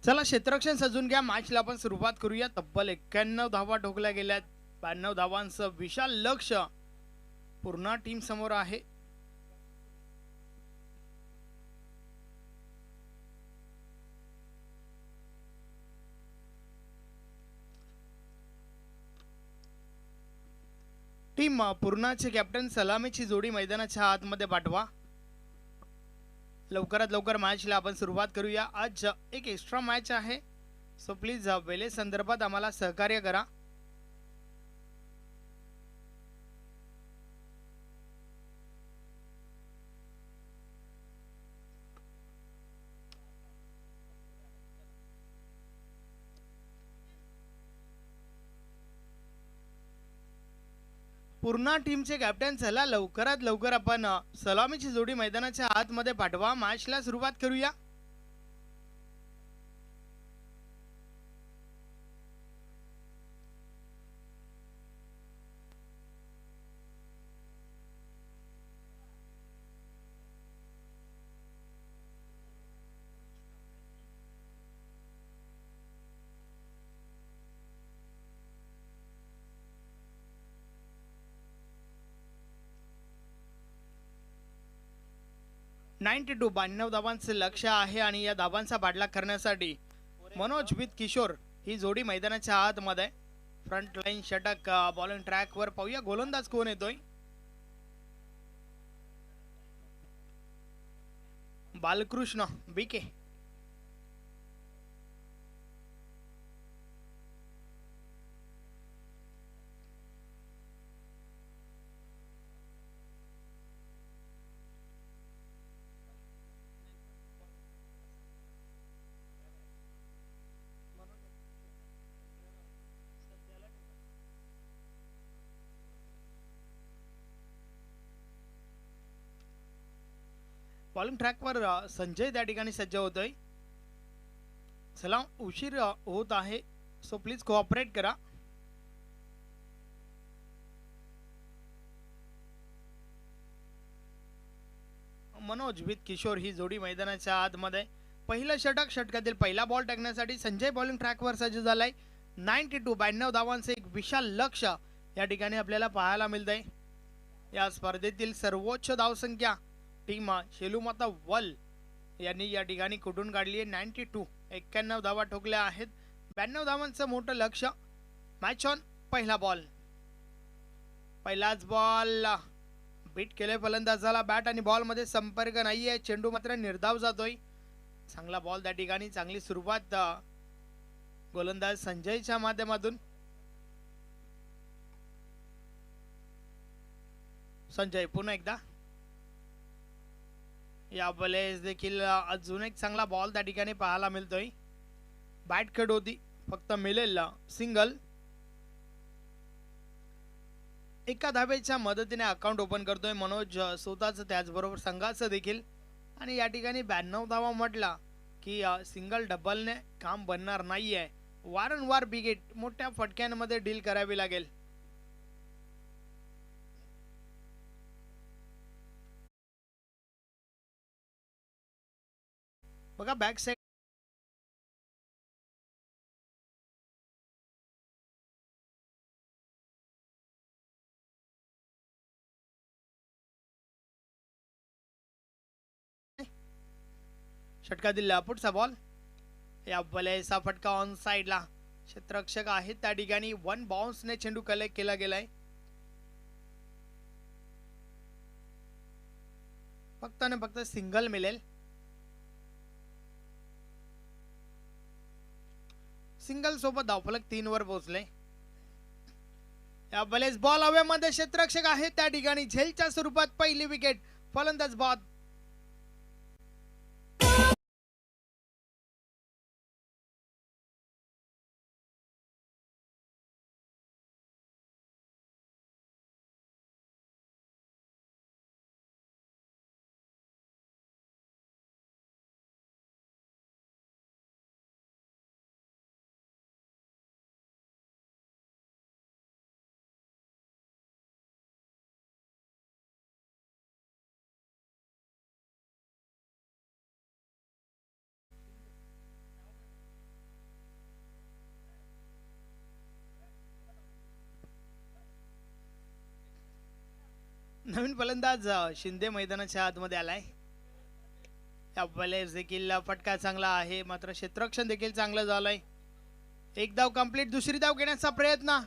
चला क्षेत्ररक्षण सजून घ्या. मॅचला आपण सुरुवात करूया. तब्बल 91 धावा ठोकल्या गेल्यात. 92 धावांचं विशाल लक्ष पूर्ण टीम समोर आहे. टीम पूर्णाचे कॅप्टन सलामीची जोडी मैदानाच्या आतमध्ये पाठवा. लवकरात लवकर मॅचला आपण सुरुवात करूया. आज एक एक्स्ट्रा मॅच आहे, सो प्लीज वेळे संदर्भात आम्हाला सहकार्य करा. पूर्ण टीमचे कॅप्टन, चला लवकरात लवकर आपण सलामीची जोडी मैदानाच्या आतमध्ये पाठवा. मॅचला सुरुवात करूया. नाईन्टी टू 92 धावांचं लक्ष आहे आणि या धावांचा पाठलाग करण्यासाठी मनोज विथ किशोर ही जोडी मैदानाच्या आतमध्ये. फ्रंट लाईन षटक बॉलिंग ट्रॅक वर पाहूया गोलंदाज कोण येतोय. बालकृष्ण बीके. बॉलिंग ट्रॅकवर संजय त्या ठिकाणी सज्ज होतोय. चला उशीर होत आहे, सो प्लीज कोऑपरेट करा. मनोज विथ किशोर ही जोडी मैदानाच्या आतमध्ये. पहिलं षटक, षटकातील पहिला बॉल टाकण्यासाठी संजय बॉलिंग ट्रॅकवर सज्ज झालाय. 92 92 धावांचं एक विशाल लक्ष या ठिकाणी आपल्याला पाहायला मिळतंय. या स्पर्धेतील सर्वोच्च धावसंख्या टीम शेलूमाता वल यांनी या ठिकाणी कुठून काढली आहे. 92 91 धावा ठोकल्या आहेत. 92 धावांचं मोठं लक्ष मॅच ऑन पहिला बॉल, पहिलाच बॉल बीट केले फलंदाजाला. बॅट आणि बॉल मध्ये संपर्क नाहीये, चेंडू मात्र निर्धाव जातोय. चांगला बॉल त्या ठिकाणी, चांगली सुरुवात गोलंदाज संजयच्या माध्यमातून. संजय पुन्हा एकदा, या वेळेस देखील अजून एक चांगला बॉल त्या ठिकाणी पाहायला मिळतोय. बॅट कट होती, फक्त मिळेल सिंगल. एका धाब्याच्या मदतीने अकाउंट ओपन करतोय मनोज स्वतःच, त्याचबरोबर संघाचं देखील. आणि या ठिकाणी 92 धावा म्हटला की सिंगल डबलने काम बनणार नाहीये. वारंवार बिगेट मोठ्या फटक्यांमध्ये डील करावी लागेल. बघा बॅक साइड षटका दिला. पुढचा बॉल, या बलेचा फटका ऑन साइडला. क्षेत्ररक्षक आहेत त्या ठिकाणी. वन बाउन्सने चेंडू कलेक्ट केला गेलाय. फक्त आणि फक्त सिंगल मिळेल. सिंगल सोबत धावफलक 3 वर पोहोचले. या बलेस बॉल हवेमध्ये, क्षेत्ररक्षक आहेत त्या ठिकाणी. झेलच्या स्वरूपात पहिली विकेट. फलंदाज बाद. नवीन फलंदाज शिंदे मैदानाच्या आतमध्ये आलाय. या बलेस देखील फटका चांगला आहे, मात्र क्षेत्ररक्षण देखील चांगलं झालंय. एक धाव कंप्लीट. दुसरी धाव घेण्याचा प्रयत्न.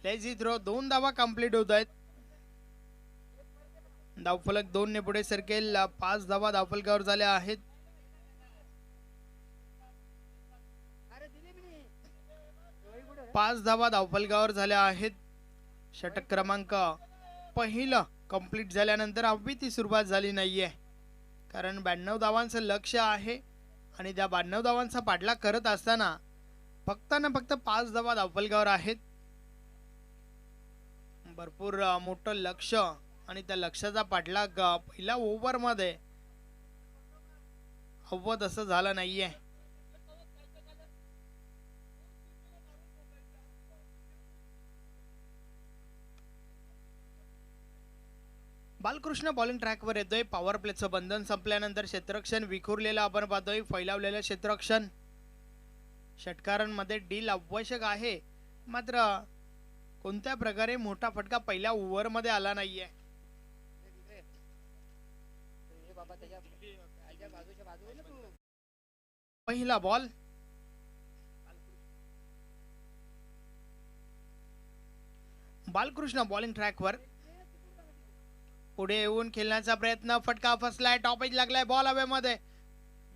Lazy throw. 2 धावा कंप्लीट होत आहेत. धावफलक 2 ने पुढे सरकेल. 5 धावा धावफलकावर झाल्या आहेत. पाच धावा धावफलकावर झाल्या आहेत. षटक क्रमांक पहिलं कंप्लीट झाल्यानंतर अवधी सुरुवात झाली नाहीये, कारण 92 धावांचं लक्ष आहे आणि त्या 92 धावांचा पाठलाग करत असताना फक्त ना फक्त 5 धावा धावफलकावर आहेत. भरपूर मोठं लक्ष आणि त्या लक्षाचा पाठलाग पहिल्या ओव्हर मध्ये हवं तसं झालं नाहीये. बालकृष्ण बॉलिंग ट्रॅकवर येतोय. पॉवर प्लेचं बंधन संपल्यानंतर क्षेत्ररक्षण विखुरलेलं आपण पाहतोय. फैलावलेलं क्षेत्ररक्षण. षटकारांमध्ये डील आवश्यक आहे, मात्र कोणत्या प्रकारे मोठा फटका पहिल्या ओव्हर मध्ये आला नाहीये. पहिला बॉल, बालकृष्ण बॉलिंग ट्रॅकवर पुढे येऊन खेळण्याचा प्रयत्न. फटका फसलाय, टॉपेज लागलाय. बॉल हवेमध्ये,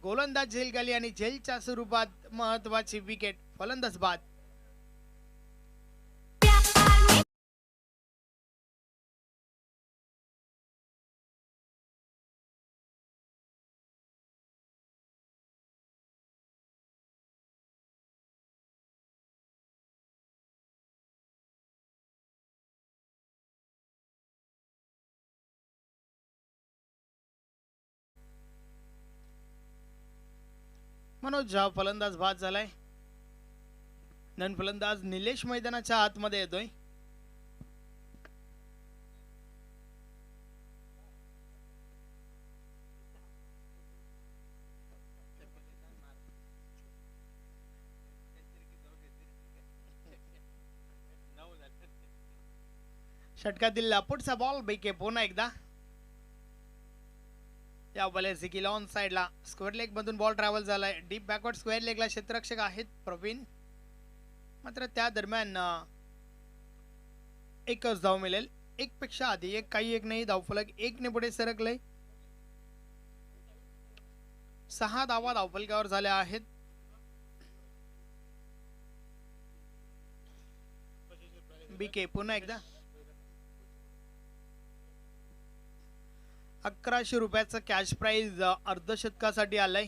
गोलंदाज झेल खाली आणि झेलच्या स्वरूपात महत्वाची विकेट. फलंदाज बाद. मनोज फलंदाज बाद झालाय. नन फलंदाज निलेश मैदानाच्या आतमध्ये येतोय. षटकातील पुढचा बॉल बेके पुन्हा एकदा. या बॉलेस देखील ऑन साइडला स्क्वेअर लेग मधून बॉल ट्रॅव्हल झालाय. डीप बॅकवर्ड स्क्वेअर लेगला क्षेत्ररक्षक आहेत प्रवीण. मात्र त्या दरम्यान एकच धाव मिळेल. एक पेक्षा आधी एक, काही एक नाही. धावफलक 1 ने पुढे सरकले. 6 धावा धावफलकावर झाल्या आहेत. बीके पुन्हा एकदा 1100 रुपयाचं कॅश प्राइज अर्धशतकासाठी आलंय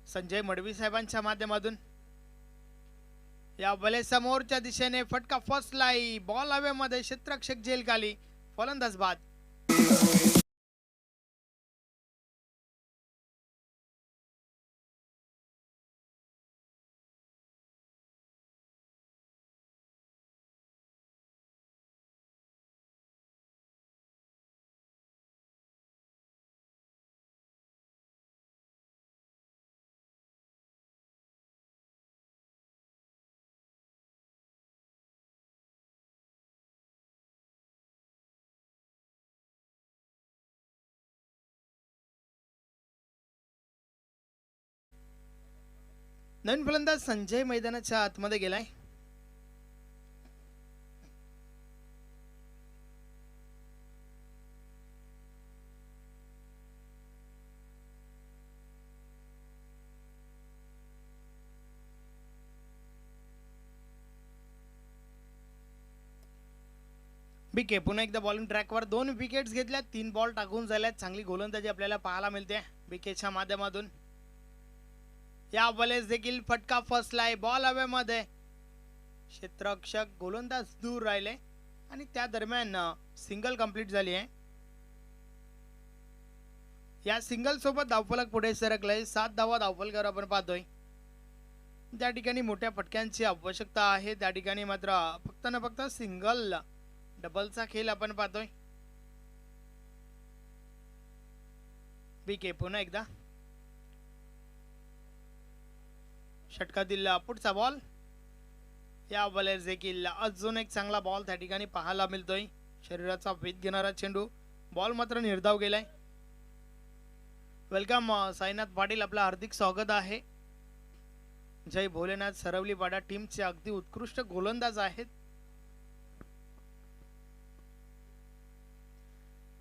संजय मडवी साहेबांच्या माध्यमातून. या बले समोरच्या दिशेने फटका फसलाय. बॉल हवेमध्ये, क्षेत्ररक्षक झेल खाली, फलंदाज बाद. नवीन फलंदाज संजय मैदानाच्या आतमध्ये गेलाय. बीके पुन्हा एकदा बॉलिंग ट्रॅकवर 2 विकेट्स घेतल्या, 3 बॉल टाकून झाल्यात. चांगली गोलंदाजी आपल्याला पाहायला मिळते बीकेच्या माध्यमातून. या बॉलेस देखील फटका फसलाय. बॉल हवेमध्ये, क्षेत्ररक्षक गोलंदाज दूर राहिले आणि त्या दरम्यान सिंगल कंप्लीट झाली आहे. या सिंगल सोबत धावफलक पुढे सरकलंय. 7 धावा धावफलकावर आपण पाहतोय. त्या ठिकाणी मोठ्या फटक्यांची आवश्यकता आहे. त्या ठिकाणी मात्र फक्त ना फक्त सिंगल डबलचा खेळ आपण पाहतोय. बीके पुन्हा एकदा षटकातील पुढचा बॉल. या बॉलर देखील अजून एक चांगला बॉल त्या ठिकाणी पाहायला मिळतोय. शरीराचा वेध घेणारा चेंडू, बॉल मात्र निर्धाव गेलाय. वेलकम साईनाथ पाटील, आपलं हार्दिक स्वागत आहे. जय भोलेनाथ सरवलीपाडा टीमचे अगदी उत्कृष्ट गोलंदाज आहेत.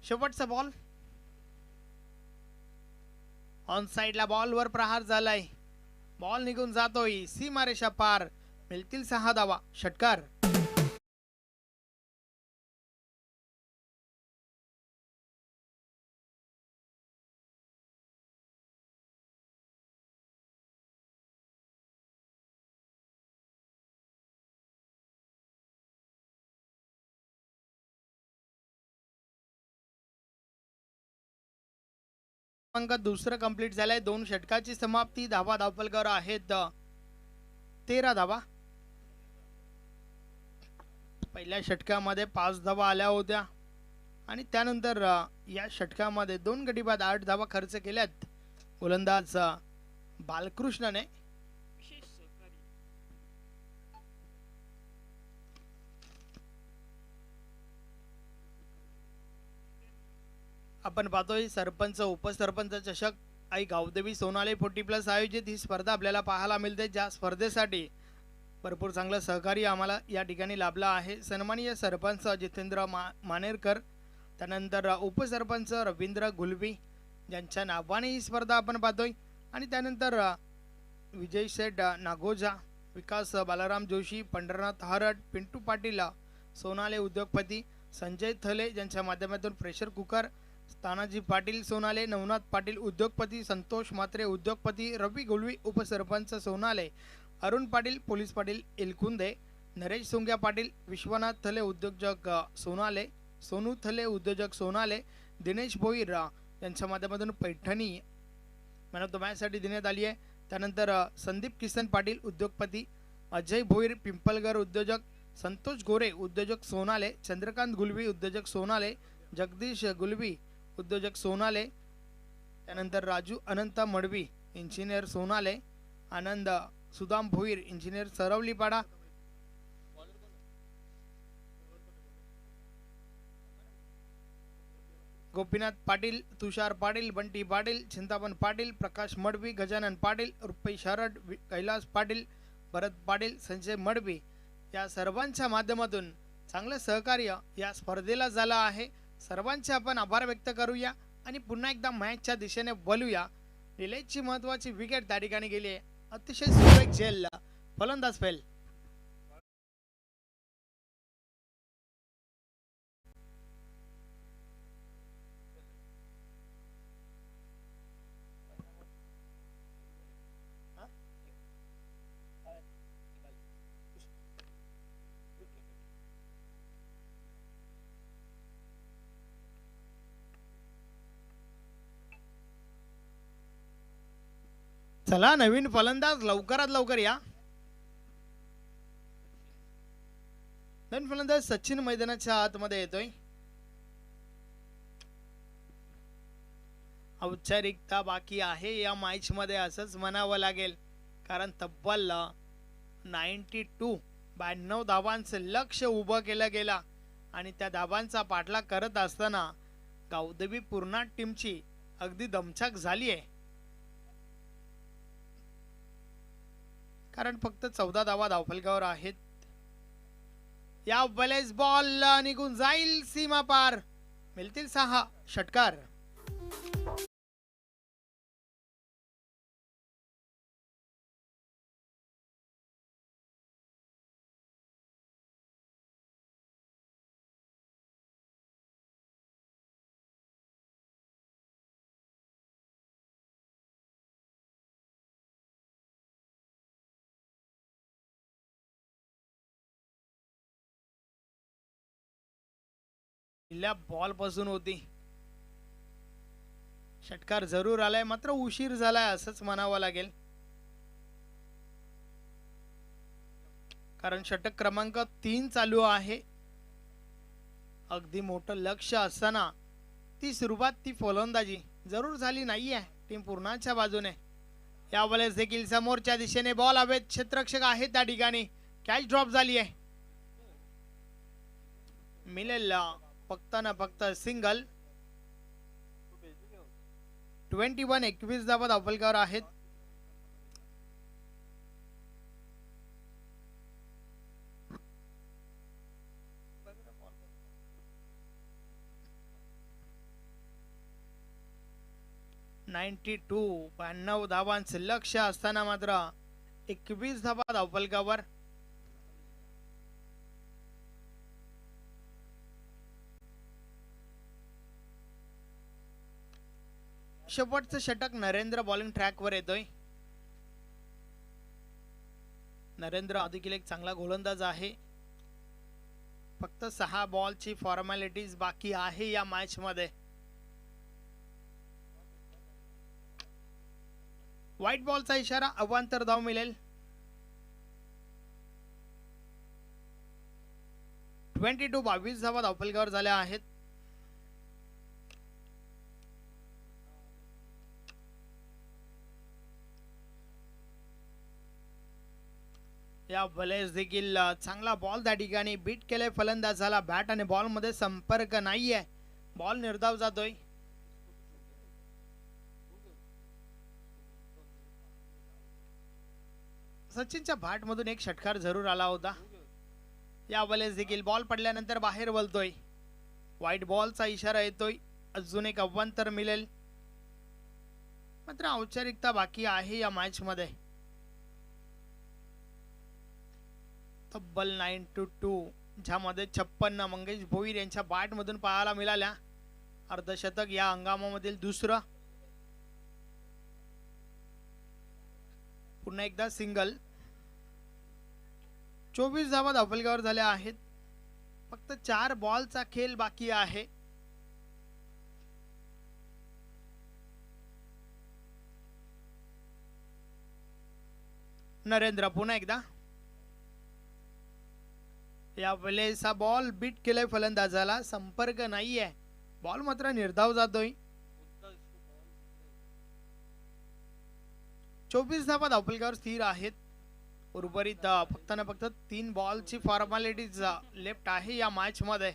शेवटचा बॉल ऑन साइडला, बॉलवर प्रहार झालाय. बॉल निघून जातोय सीमारेषा पार. मिळतील 6 धावा. षटकार. क्रमांक दुसरं कंप्लीट झालंय. 2 षटकाची समाप्ती. धावा धावफलकावर आहेत 13 धावा. पहिल्या षटकामध्ये 5 धावा आल्या होत्या आणि त्यानंतर या षटकामध्ये 2 गडी बाद 8 धावा खर्च केल्यात गोलंदाज बालकृष्णने. आपण पाहतोय सरपंच उपसरपंच चषक आई गावदेवी सोनाले 40+ आयोजित ही स्पर्धा आपल्याला पाहायला मिळते. ज्या स्पर्धेसाठी भरपूर चांगलं सहकार्य आम्हाला या ठिकाणी लाभलं आहे. सन्माननीय सरपंच जितेंद्र मानेरकर, त्यानंतर उपसरपंच रवींद्र गुलवी यांच्या नावाने ही स्पर्धा आपण पाहतोय. आणि त्यानंतर विजय शेठ नागोजा, विकास बालाराम जोशी, पंढरनाथ हरट, पिंटू पाटील सोनाले उद्योगपती, संजय थले यांच्या माध्यमातून प्रेशर कुकर, तानाजी पाटील सोनाले, नवनाथ पाटील उद्योगपती, संतोष मात्रे उद्योगपती, रवी गुलवी उपसरपंच सोनाले, अरुण पाटील पोलीस पाटील एलकुंदे, नरेश सोंग्या पाटील, विश्वनाथ थले उद्योजक सोनाले, सोनू थले उद्योजक सोनाले, दिनेश भोईर यांच्या माध्यमातून पैठणी मॅन ऑफ द मॅचसाठी देण्यात आली आहे. त्यानंतर संदीप किसन पाटील उद्योगपती, अजय भोईर पिंपलगर उद्योजक, संतोष गोरे उद्योजक सोनाले, चंद्रकांत गुलवी उद्योजक सोनाले, जगदीश गुलवी उद्योजक सोनाले, त्यानंतर राजू अनंत मडवी इंजिनियर सोनाले, आनंद सुदाम भोईर इंजिनियर सरवलीपाडा, गोपीनाथ पाटील, तुषार पाटील, बंटी पाटील, चिंतामण पाटील, प्रकाश मडवी, गजानन पाटील, रुपेश हरट, कैलास पाटील, भरत पाटील, संजय मडवी या सर्वांच्या माध्यमातून चांगलं सहकार्य या स्पर्धेला झालं आहे. सर्वांचे आपण आभार व्यक्त करूया आणि पुन्हा एकदा मॅचच्या दिशेने बोलूया. रिलेची महत्वाची विकेट त्या ठिकाणी गेली आहे. अतिशय सुरेख झेल फलंदाज फेल. चला नवीन फलंदाज लवकरात लवकर या. नवीन फलंदाज सचिन मैदानाच्या आतमध्ये येतोय. औपचारिकता बाकी आहे या मॅच मध्ये असंच म्हणावं लागेल, कारण तब्बल 92 धावांचं लक्ष उभं केलं गेला आणि त्या धावांचा पाठलाग करत असताना गावदेवी पूर्णा टीमची अगदी दमछाक झाली आहे. कारण फक्त 14 धावा धावफलकावर आहेत. या बलेस बॉल निघून जाईल सीमा पार, मिळतील 6 षटकार. बॉल पासून होती. षटकार जरूर आलाय, मात्र उशीर झालाय असंच म्हणावं लागेल, कारण षटक क्रमांक 3 चालू आहे. अगदी मोठं लक्ष असताना ती सुरुवात, ती फलंदाजी जरूर झाली नाहीये टीम पूर्णाच्या बाजूने. या वेळेस देखील समोरच्या दिशेने बॉल हवेत, क्षेत्ररक्षक आहे त्या ठिकाणी. कॅच ड्रॉप झाली आहे. मिळेल फक्त ना फक्त सिंगल. 21 धावा धावफलकावर आहेत. .92 92 धावांचं लक्ष असताना मात्र 21 धावा धावफलकावर. शेवटचं षटक नरेंद्र बॉलिंग ट्रॅकवर येतोय. नरेंद्र देखील एक चांगला गोलंदाज आहे. फक्त 6 बॉलची फॉर्मॅलिटीज बाकी आहे या मॅच मध्ये. व्हाईट बॉलचा इशारा, अवांतर धाव मिळेल. 22 धावा धावफलकावर झाल्या आहेत. या बलेस देखील चांगला बॉल त्या ठिकाणी बीट केले फलंदाजाला. बॅट आणि बॉल मध्ये संपर्क नाहीये, बॉल निर्धाव जातोय. सचिनच्या बॅट मधून एक षटकार जरूर आला होता. या बलेस देखील बॉल पडल्यानंतर बाहेर वळतोय. व्हाईट बॉलचा इशारा येतोय. अजून एक अवांतर मिळेल, मात्र औपचारिकता बाकी आहे या मॅच मध्ये. तब्बल 92 ज्यामध्ये 56 मंगेश भोईर यांच्या बॅट मधून पाहायला मिळाल्या. अर्धशतक या हंगामामधील दुसरं. पुन्हा एकदा सिंगल. 24 धावा धावफलकावर झाल्या आहेत. फक्त 4 बॉलचा खेळ बाकी आहे. नरेंद्र पुन्हा एकदा. या वेळेस हा बॉल बीट केलाय फलंदाजाला, संपर्क नाहीये, बॉल मात्र निर्धाव जातोय. 24 धावा धावफलकावर स्थिर आहेत. उर्वरित फक्त ना फक्त 3 बॉलची फॉर्मॅलिटीज लेफ्ट आहे या मॅच मध्ये.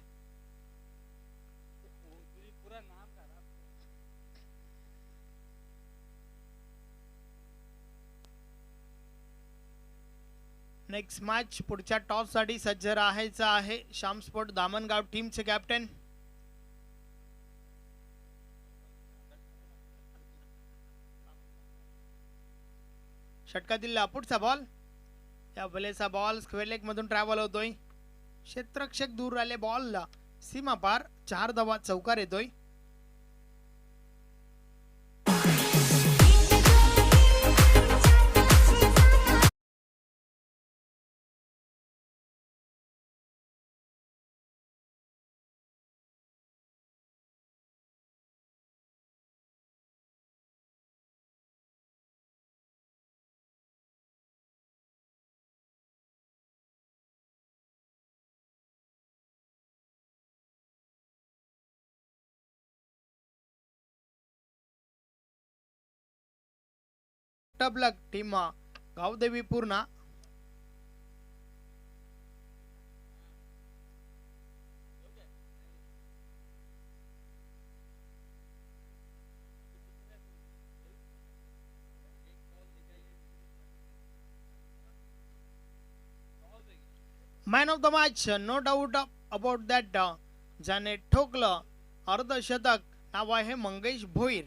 नेक्स्ट मॅच पुढच्या टॉस साठी सज्ज राहायचं आहे श्याम स्पोर्ट दामणगाव टीमचे कॅप्टन षटकातील पुढचा बॉल या बलेचा बॉल स्क्वेअर लेग मधून ट्रॅव्हल होतोय क्षेत्ररक्षक दूर आले बॉल सीमा पार 4 धावा चौकार येतोय टबलक team Gavdevi Purna man of the match no doubt about that ज्याने ठोकलं अर्धशतक नाव आहे मंगेश भोईर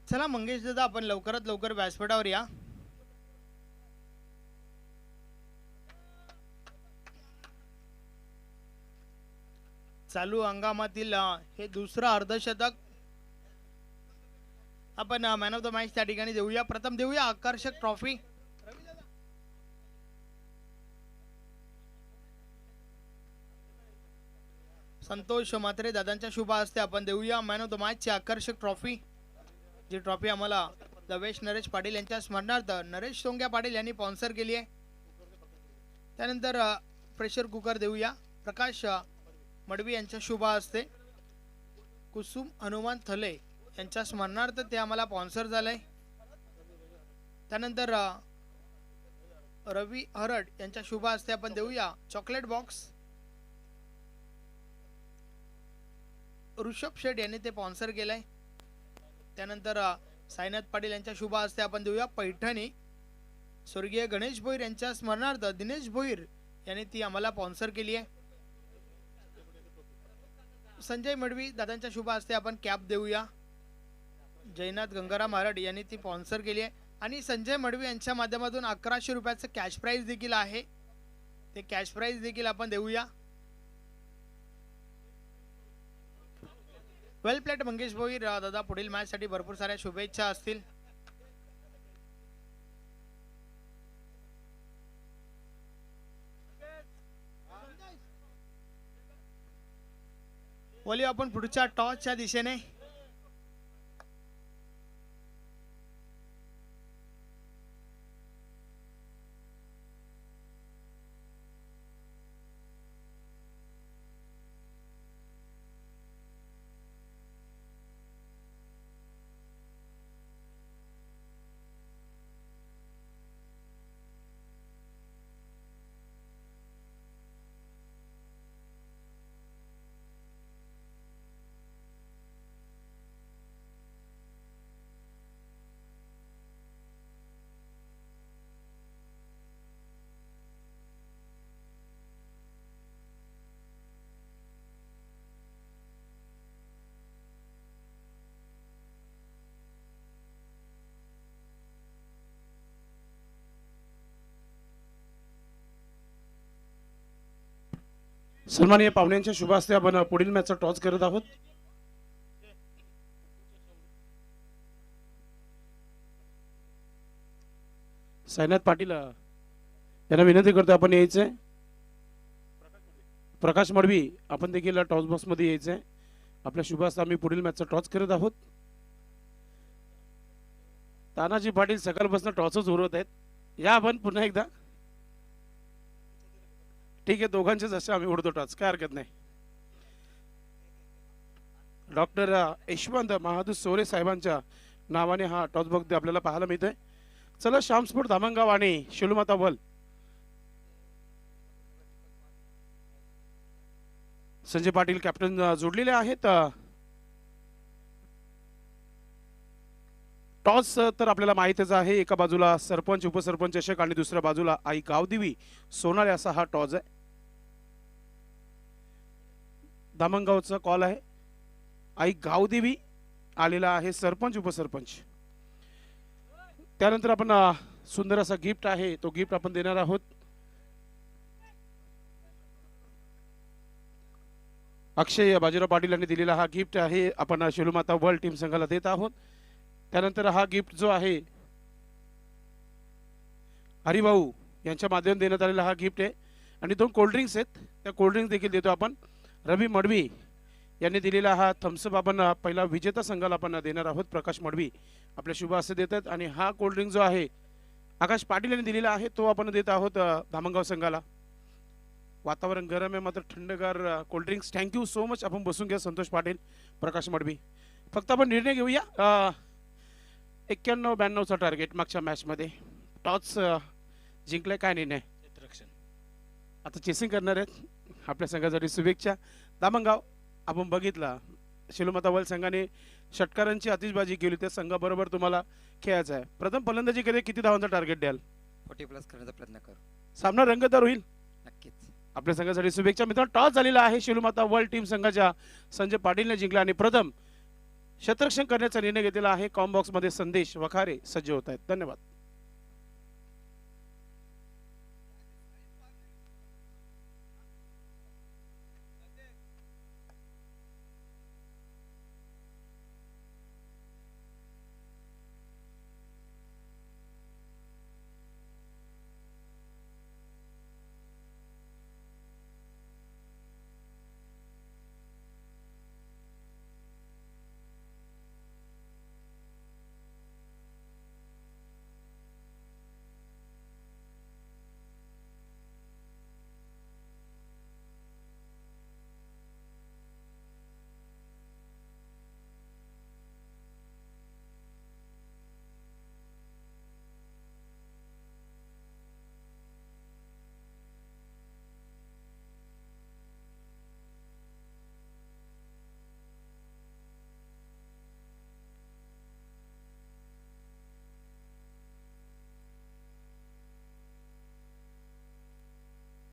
चला मंगेश दादा आपण लवकरात लवकर व्यासपीठावर या चालू हंगामातील हे दुसरं अर्धशतक आपण मॅन ऑफ द मॅच त्या ठिकाणी देऊया प्रथम देऊया आकर्षक ट्रॉफी संतोष म्हात्रे दादांच्या शुभ हस्ते आपण देऊया मॅन ऑफ द मॅच ची आकर्षक ट्रॉफी जी ट्रॉफी आम्हाला दवेश नरेश पाटील यांच्या स्मरणार्थ नरेश सोंग्या पाटील यांनी स्पॉन्सर केली आहे त्यानंतर प्रेशर कुकर देऊया प्रकाश मडवी यांच्या शुभ हस्ते कुसुम हनुमान थले यांच्या स्मरणार्थ ते आम्हाला स्पॉन्सर झालंय त्यानंतर रवी हरड यांच्या शुभ हस्ते आपण देऊया चॉकलेट बॉक्स ऋषभ शेठ यांनी ते स्पॉन्सर केलंय त्यानंतर साईनाथ पाटील यांच्या शुभ हस्ते आपण देऊया पैठणी स्वर्गीय गणेश भोईर यांच्या स्मरणार्थ दिनेश भोईर यांनी ती आम्हाला स्पॉन्सर केली आहे संजय मडवी दादांच्या शुभ हस्ते आपण कॅप देऊया जयनाथ गंगाराम हरड यांनी ती स्पॉन्सर केली आहे आणि संजय मडवी यांच्या माध्यमातून 1100 रुपयाचं कॅश प्राइज देखील आहे ते कॅश प्राइज देखील आपण देऊया वेल प्लेट मंगेश भोईर दादा पुढील मॅच साठी भरपूर साऱ्या शुभेच्छा असतील बोलूया आपण पुढच्या टॉसच्या दिशेने सन्माननीय पाहुण्यांच्या शुभ हस्ते आपण पुढील मॅचचा टॉस करत आहोत साईनाथ पाटील यांना विनंती करतो आपण यायचंय प्रकाश मडवी आपण देखील टॉस बॉक्स मध्ये यायचंय आपल्या शुभ हस्ते आम्ही पुढील मॅचचा टॉस करत आहोत तानाजी पाटील सकाळपासून टॉसच उरवत आहेत या आपण पुन्हा एकदा ठीक आहे, दोघांचे जसे आम्ही उडतो टॉस, काय हरकत नाही. डॉक्टर यशवंत महादूर सोरे साहेबांच्या नावाने हा टॉस बॉक्स आपल्याला पाहायला मिळतोय. चला, श्याम स्पोर्ट धामणगाव आणि शिलूमाता वल संजय पाटील कॅप्टन जोडलेले आहेत. टॉस तर आपल्याला माहितच आहे, एका बाजूला सरपंच उपसरपंच चषक आणि दुसऱ्या बाजूला आई गावदेवी सोनाळे असा हा टॉस आहे. धामणगावचा कॉल आहे, आई गावदेवी आलेला आहे, सरपंच उपसरपंच. त्यानंतर आपण सुंदर असा गिफ्ट आहे, तो गिफ्ट आपण देणार आहोत. अक्षय बाजीराव पाटील यांनी दिलेला हा गिफ्ट आहे, आपण शिलूमाता वर्ल्ड टीम संघाला देत आहोत. त्यानंतर हा गिफ्ट जो आहे हरिभाऊ यांच्या माध्यमातून देण्यात आलेला हा गिफ्ट आहे. आणि 2 कोल्ड्रिंक्स आहेत, त्या कोल्ड्रिंक्स देखील देतो आपण. रवी मडवी यांनी दिलेला हा थम्सअप आपण पहिला विजेता संघाला आपण देणार आहोत. प्रकाश मडवी आपल्या शुभ हस्ते देतात. आणि हा कोल्ड्रिंक जो आहे आकाश पाटील यांनी दिलेला आहे, तो आपण देत आहोत धामणगाव संघाला. वातावरण गरम आहे, मात्र थंडगार कोल्ड्रिंक्स. Thank you so much. आपण बसून घ्या संतोष पाटील, प्रकाश मडवी. फक्त आपण निर्णय घेऊया. 91-92चा टार्गेट मागच्या मॅचमध्ये. टॉस जिंकलाय, काय निर्णय? आता चेसिंग करणार आहेत. आपल्या संघासाठी शुभेच्छा. धामणगाव आपण बघितला, शिलूमाता वर्ल्ड संघाने षटकारांची आतिषबाजी केली, त्या संघाबरोबर तुम्हाला खेळायचं आहे. प्रथम फलंदाजी कडे किती धावांचा टार्गेट द्याल? 40+ करण्याचा प्रयत्न करू. सामना रंगतदार होईल. नक्कीच. आपल्या संघासाठी शुभेच्छा. मित्रांनो, टॉस झालेला आहे. शिलूमाता वर्ल्ड टीम संघाच्या संजय पाटीलने जिंकला आणि प्रथम शतरक्षण करण्याचा निर्णय घेतलेला आहे. कॉम बॉक्स मध्ये संदेश वखारे सज्ज होत आहेत. धन्यवाद.